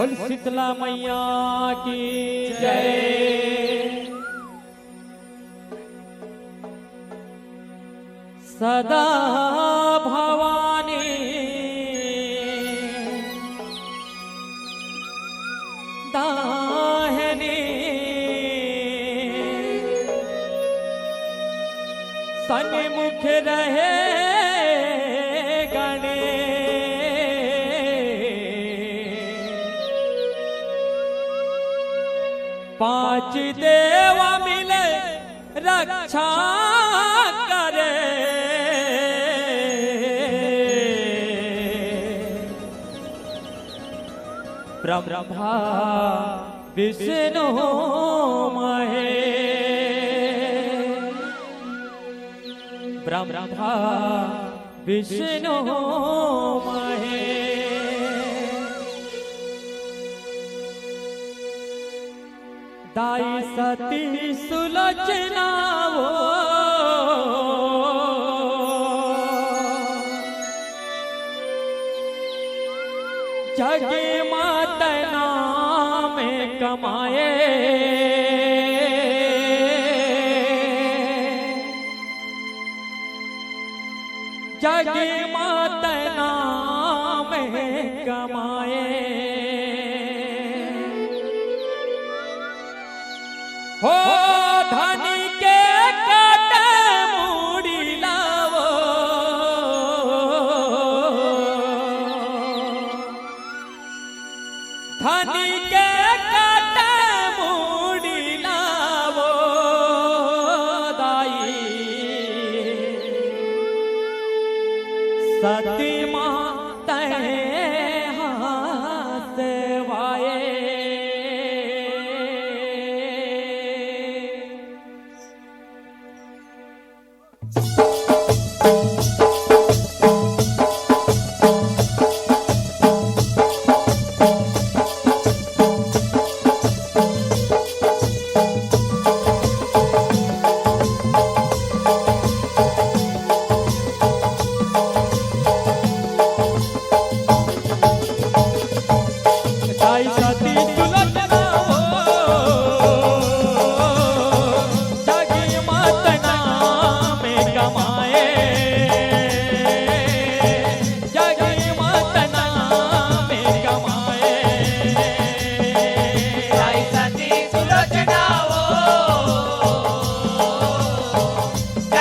बोल शीतला मैया की जय। सदा भवानी दाहिनी सन्मुख रहे गणे पांच देव मिले रक्षा करे ब्रह्मा विष्णु महेश ब्रह्मा विष्णु महेश दाई सती सुलोचना वो जगे माता नाम कमाए जगे माता नाम कमाए हो धनी के काटे मूड़ी लावो धनी के काटे मूड़ी लावो दाई सती माता हाथ वाए दाई सती सुलोचना वो जगी माता नाम कमाए जगी माता नाम कमाए दाई सती सुलोचना वो जगी माता नाम कमाए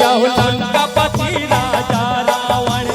लंकापति राजा रावण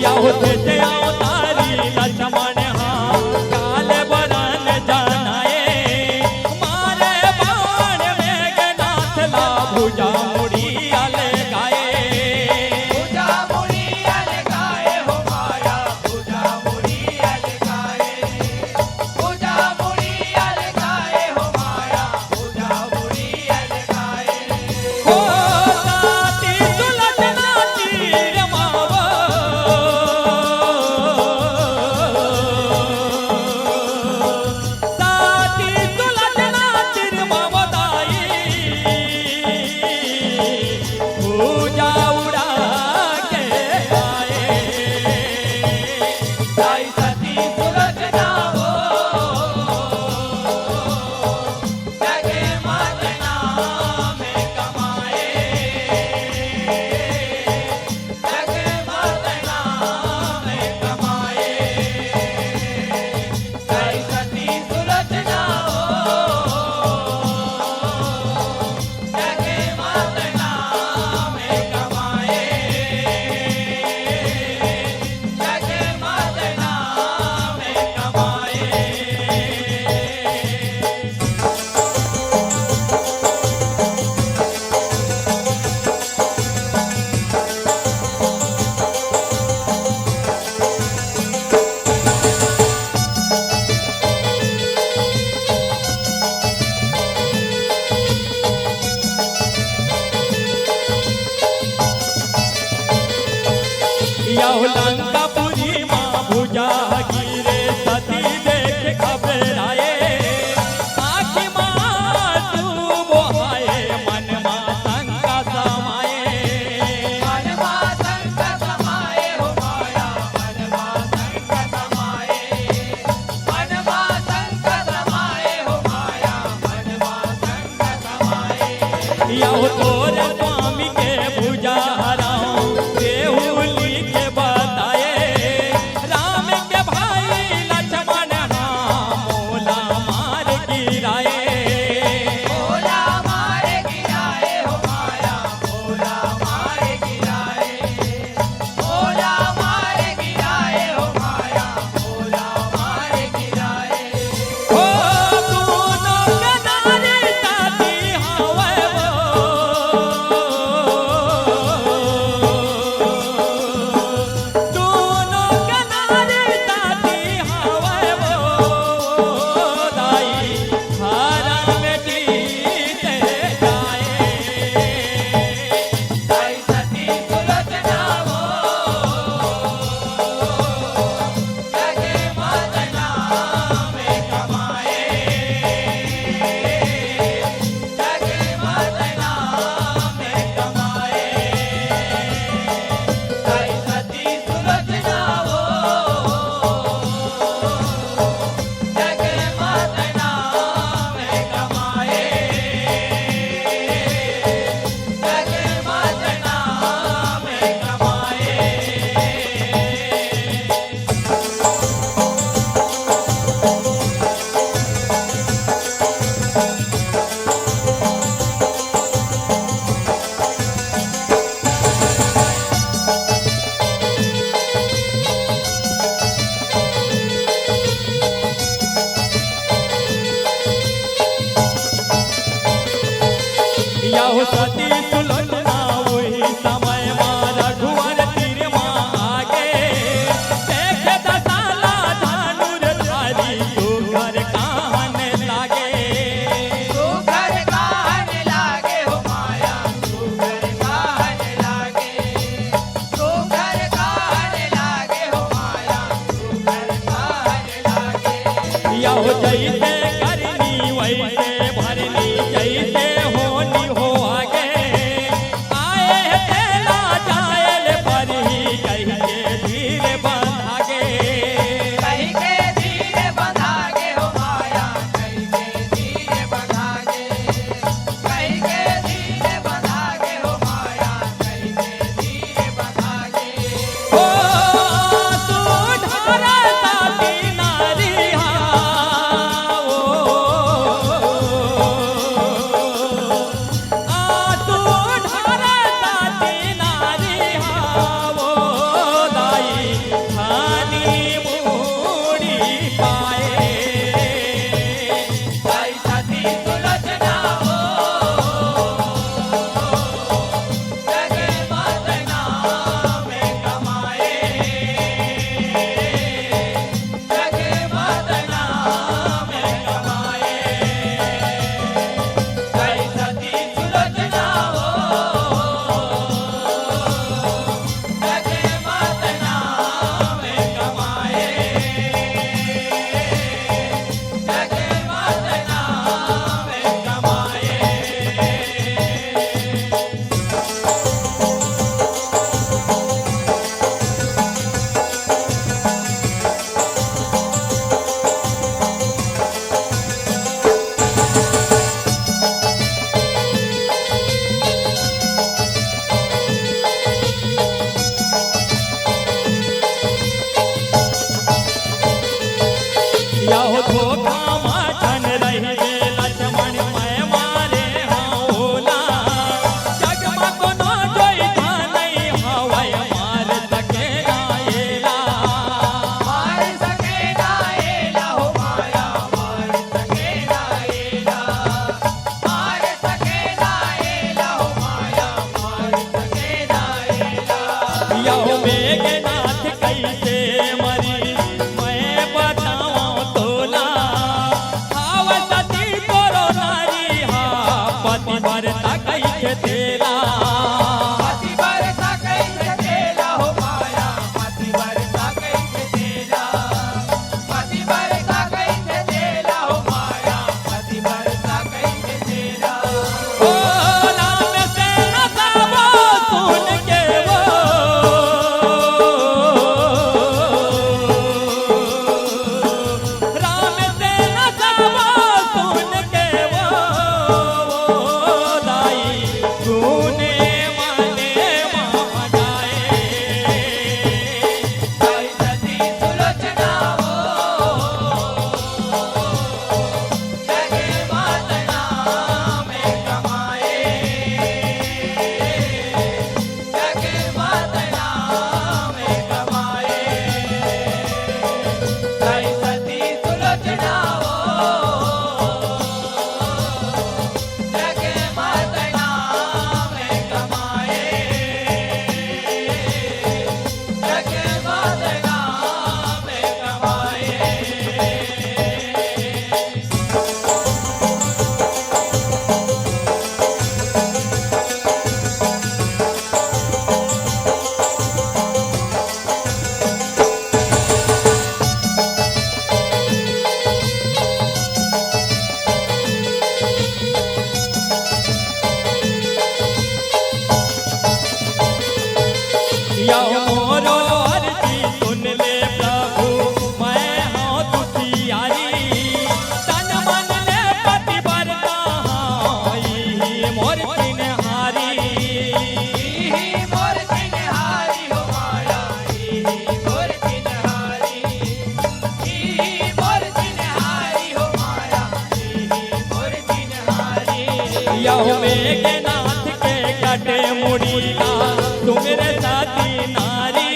या होते ते अवतारी लक्ष्मण हा काल बरन जानाए मारे बाण मेघनाथला भुजा मुड़ी आले गाए भुजा मुड़ी अलगाए हो माया भुजा मुड़ी अलगाए भुजा मुड़ी अलगाए हो माया भुजा मुड़ी अलगाए हो साती सुलचना तीर मावा साती सुलचना तीर मावदाई पूजा उड़ा के आए साई सती सुलोचना हो जगे मात नाम कमाए जगे मात नाम कमाए साई सती सुलोचना हो जगे मात नाम कमाए जगे मात नाम कमाए या लंकापुरी माँ भुजा गिरे सती देख घबराए आँखी माँ डूब आए मन माँ शंका समाए मनवा संग समाए हो माया मनवा संग समाए मनवा संग समाए हो माया मनवा संग समाए या तोरे स्वामी के भुजा हराऊं देहु लिख बताए राम के भाई लक्ष्मण हाँ मोला मार गिराए भोला मारे गिराए हो माया भोला मारे गिराए भोला मारे गिराए हो माया भोला मारे गिराए ओ दोनों कनारे साथी हवे दोनों कनारे साथी हवे दाई हारा में जीते जाए साई सती सुलोचना हो जगे मात नाम कमाए जगे मात नाम कमाए साई सती सुलोचना हो जगे मात नाम कमाए जगे मात नाम कमाए या हो सती सुलोचना वही समय माँ रघुवर तीर माँ आगे देखे दसाला धानुर धारी तू घर कहने लागे तू घर कहने लागे हो माया तू घर कहने लागे तू घर कहने लागे हो माया तू घर कहने लागे या हो जैसे करनी वैसे भरनी जैसे होनी हो आगे आए तेला जायल पर ही कहिए धीरे बंधागे कहीं के धीरे बंधागे हो माया कहीं के धीरे बंधागे कहीं के धीरे बंधागे हो माया कहीं के धीरे बंधागे ओ आंसू ढारा साथी नारी हा मोर चिन्हारी हो माया मोर चिन्हारी यहो मेघनाथ के कटे मुड़ीला तुमरे साथी नारी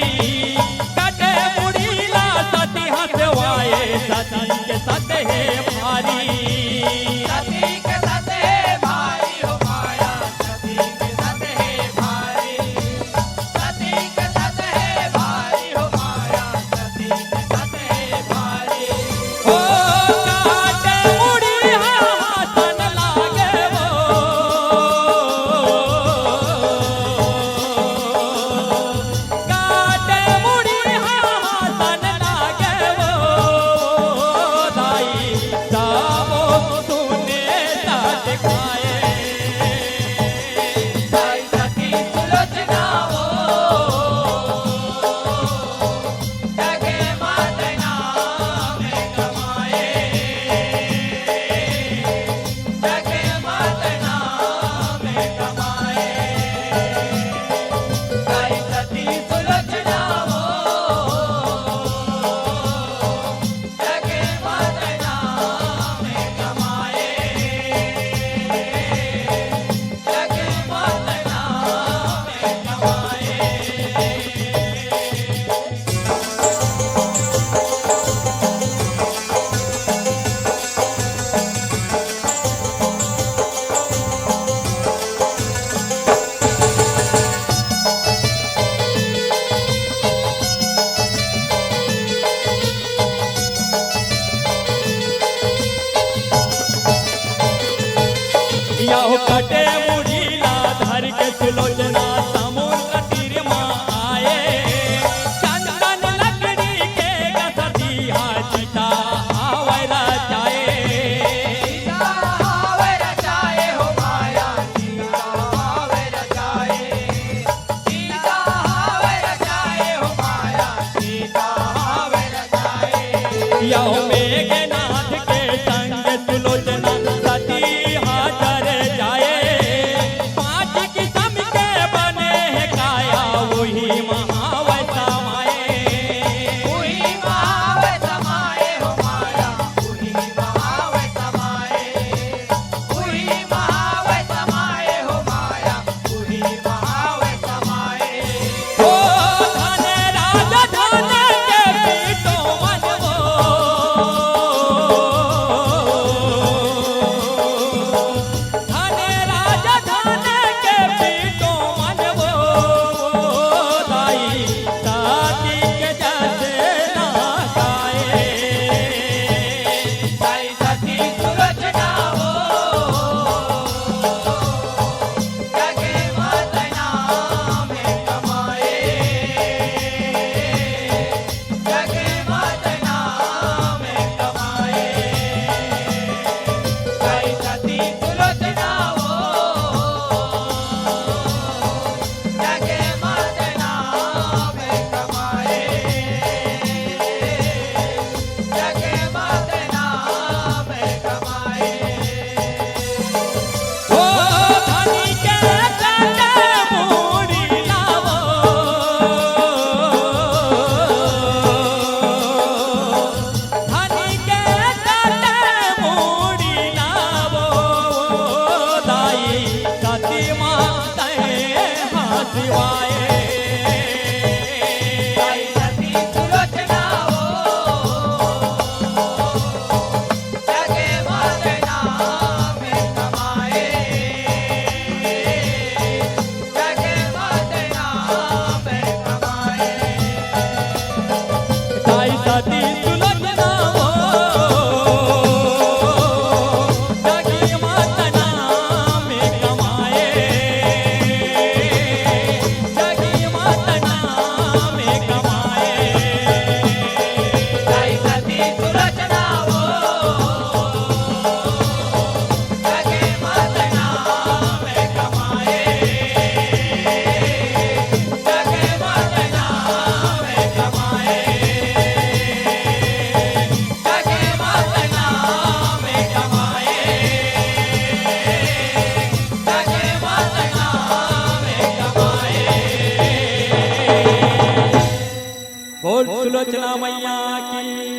कटे मुड़ीला सती हसवाए सती के सत है भारी सती के साथ है भारी हो माया सती के साथ है भारी सती के साथ है भारी हो माया सती के साथ है भारी ओ काटे मुड़ी हासन लागे वो काटे मुड़ी हासन लागे वो दाई जावो सुने साथ खाए साई सती सुलोचना हो जगे मात नाम कमाए जगे मात नाम कमाए साई सती सुलोचना हो जगे मात नाम कमाए जगे मात नाम कमाए यहो कटे मुड़ीला धर के सुलोचना समुद्र तीर माँ आए चंदन लकड़ी के गसती हाथिता आवरा जाए सीता हावे रचाए हो माया सीता हावे रचाए सीता हावे रचाए हो माया सीता हावे रचाए यहो मेघनाथ के संग सुलोचना सती हाजर जाए पांच किस्म के बने हैं काया वही महावता माए उही महावे समाए हो माया उही महावे समाए उही महावे समाए हो माया उही महावे समाए ओ धन राजा धन के पीठो मनवो धन राजा धन के पीठो मनवो दाई साथी के जैसे ना गाए साई सती सुलोचना हो जगे मात नाम कमाए जगे मात नाम कमाए साई सती सुलोचना हो जगे मात नाम कमाए जगे मात नाम कमाए ओ धनी के कटे मुड़ी लावो धनी के कटे मुड़ी लावो दाई सती माते हंसवाए साई सती सुलोचना हो जगे मात नाम कमाए जगे मात नाम कमाए साई सती सुलोचना हो जगी मात नाम कमाए जगी मात नाम कमाए साई सती सुलोचना हो जगे मात नाम कमाए जगे मात नाम कमाए बोल सुलोचना मैया की